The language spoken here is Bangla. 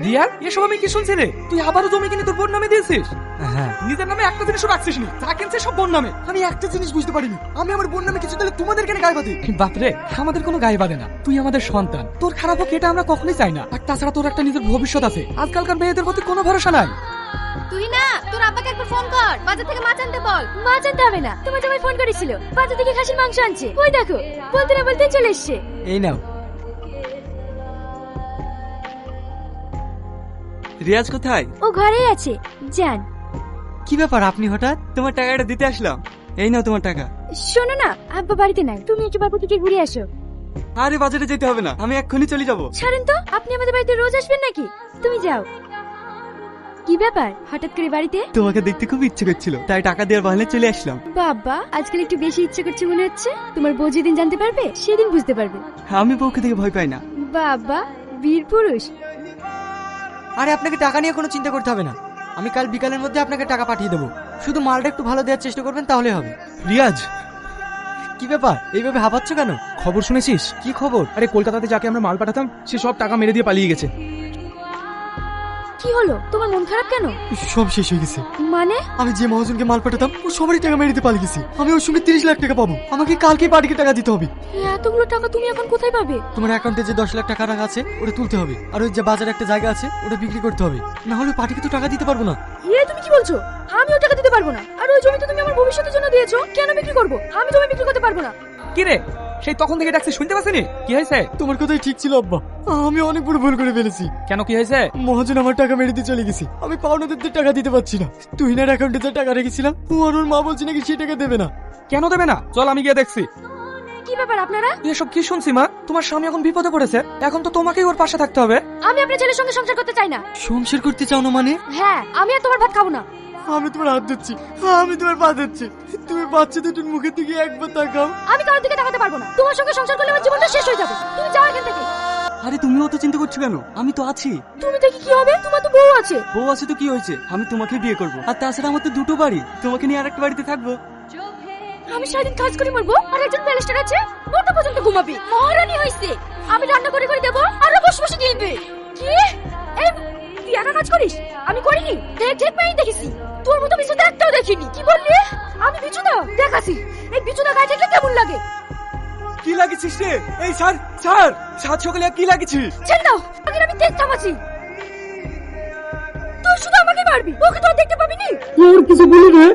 রিয়াজ, এসব আমি কি শুনছি রে? তুই আবারও জমি কিনে তোর বোন নামে দিয়েছিস? হ্যাঁ। নিজের নামে একটা জিনিসও রাখছিস নি, যা কিনছে সব বোন নামে। আমি একটা জিনিস বুঝতে পারিনি, আমি আমার বোন নামে কিছু দিলে তোমাদের কেন গায়ে বাঁধে? বাপরে, আমাদের কোনো গায়ে বাঁধে না। তুই আমাদের সন্তান, তোর খারাপ হোক এটা আমরা কখনোই চাই না। আর তাছাড়া তোর একটা নিজের ভবিষ্যৎ আছে। আজকালকার মেয়েদের প্রতি কোনো ভরসা নাই। তুই না, তোর আব্বাকে একবার ফোন কর, বাজার থেকে মাছ আনতে বল। মাছ আনতে হবে না, তোমার জামাই ফোন করেছিল, বাজার থেকে খাসির মাংস আনছে। ওই দেখো, বলতে না বলতে চলে এসছে। এই নাও। রিয়াজ কোথায়? ও ঘরেই আছে, যান। কি ব্যাপার, আপনি হঠাৎ? তোমার টাকাটা দিতে আসলাম, এই নাও তোমার টাকা। শোনো না, আব্বা বাড়িতে নাই, তুমি একটু বাবু থেকে ঘুরে আসো। আরে বাজারে যেতে হবে না, আমি এক্ষুনি চলে যাব। ছাড়েন তো, আপনি আমাদের বাড়িতে রোজ আসবেন নাকি? তুমি যাও। কি ব্যাপার হঠাৎ করে বাড়িতে? তোমাকে দেখতে খুব ইচ্ছে করছিল, তাই টাকা দেওয়ার বাহানে চলে আসলাম। বাবা, আজকাল একটু বেশি ইচ্ছে করছে মনে হচ্ছে। তোমার বউ যেদিন জানতে পারবে সেদিন বুঝতে পারবে। আমি বউকে দেখে ভয় পাই না। বাবা, বীর পুরুষ। আরে আপনাকে টাকা নিয়ে কোনো চিন্তা করতে হবে না, আমি কাল বিকালের মধ্যে আপনাকে টাকা পাঠিয়ে দেবো। শুধু মালটা একটু ভালো দেওয়ার চেষ্টা করবেন, তাহলে হবে। রিয়াজ, কি ব্যাপার, এইভাবে হাঁপাচ্ছ কেন? খবর শুনেছিস? কি খবর? আরে কলকাতাতে যাকে আমরা মাল পাঠাতাম সে সব টাকা মেরে দিয়ে পালিয়ে গেছে। কি হলো, তোমার মন খারাপ কেন? সব শেষ হয়ে গেছে। মানে? আমি যে মহাজনকে মাল পাঠাতাম ও সবারই টাকা মেরে দিয়ে পালিয়ে গেছে। আমি ওর সঙ্গে 30 লাখ টাকা পাবো। আমাকে কালকে পার্টিকে টাকা দিতে হবে। এতগুলো টাকা তুমি এখন কোথায় পাবে? তোমার অ্যাকাউন্টে যে 10 লাখ টাকা রাখা আছে ওটা তুলতে হবে, আর ওই যে বাজারে একটা জায়গা আছে ওটা বিক্রি করতে হবে, না হলে পার্টিকে তো টাকা দিতে পারবো না। তুমি কি বলছো? আমিও টাকা দিতে পারবো না। আর ওই জমি তো তুমি আমার ভবিষ্যতের জন্য দিয়েছো, কেন বিক্রি করবো? আমি জমি বিক্রি করতে পারবো না। কি রে, সেই তখন থেকে ডাকছি শুনতে পাচ্ছিনি? কি হয়েছে? তোমার কথাই ঠিক ছিল আব্বা, আমি অনেক বড় ভুল করে ফেলেছি। কেন, কি হয়েছে? মহাজন আমার টাকা মেরে দিয়ে চলে গেছে, আমি পাওনাদারদের টাকা দিতে পারছি না। তুহিনার অ্যাকাউন্টে যে টাকা রেখেছিলাম ও আর ওর মা বলছে নাকি সেই টাকা দেবে না। কেন দেবে না? চল আমি গিয়ে দেখছি। কি ব্যাপার আপনারা? এসব কি শুনছি মা? তোমার স্বামী এখন বিপদে পড়েছে, এখন তো তোমাকেই ওর পাশে থাকতে হবে। আমি আপনার ছেলের সঙ্গে সংসার করতে চাই না। সংসার করতে চাও না মানে? হ্যাঁ, আমি আর তোমার ভাত খাবো না। আমি তোমার হাত ধরছি, আমি তোমার পা ধরছি, তুমি বাচ্চা দুটোর মুখের দিকে একবার তাকাও। আমি কারোর দিকে তাকাতে পারবো না। তোমার সঙ্গে সংসার করলে আমার জীবনটা শেষ হয়ে যাবে। তুমি যাও এখান থেকে। আরে তুমি অত চিন্তা করছো কেন? আমি তো আছি। তুমি থেকে কি হবে? তোমার তো বউ আছে। বউ আছে তো কি হয়েছে, আমি তোমাকে বিয়ে করব। আর তাছাড়া আমার তো দুটো বাড়ি, তোমাকে নিয়ে আরেকটা বাড়িতে থাকবো। আমি সারাদিন কাজ করে মরবো, আর একজন ব্যারিস্টার আছে নটা পর্যন্ত ঘুমাবে। মহারানী হইছে, আমি রান্না করে করে দেবো আর ও বসে বসে গিলবে। কি? এই, তুই একা কাজ করিস? আমি করিনি? ঠিক পাই দেখেছি। তোর মতো বিছুদা একটাও দেখিনি। কি বললি? আমি বিছুদা দেখাছি। এই বিছুদা গায়ে থেকে কেমন লাগে? কি লাগিছিস রে? এই স্যার স্যার, সাত সকালে কি লাগিছিস? ছেড়ে দাও, আগে আমি তেজ চামাচ্ছি। তুই শুধু আমাকে মারবি, ওকে তো আর দেখতে পাবি নি। ওর কিছু বলি রে।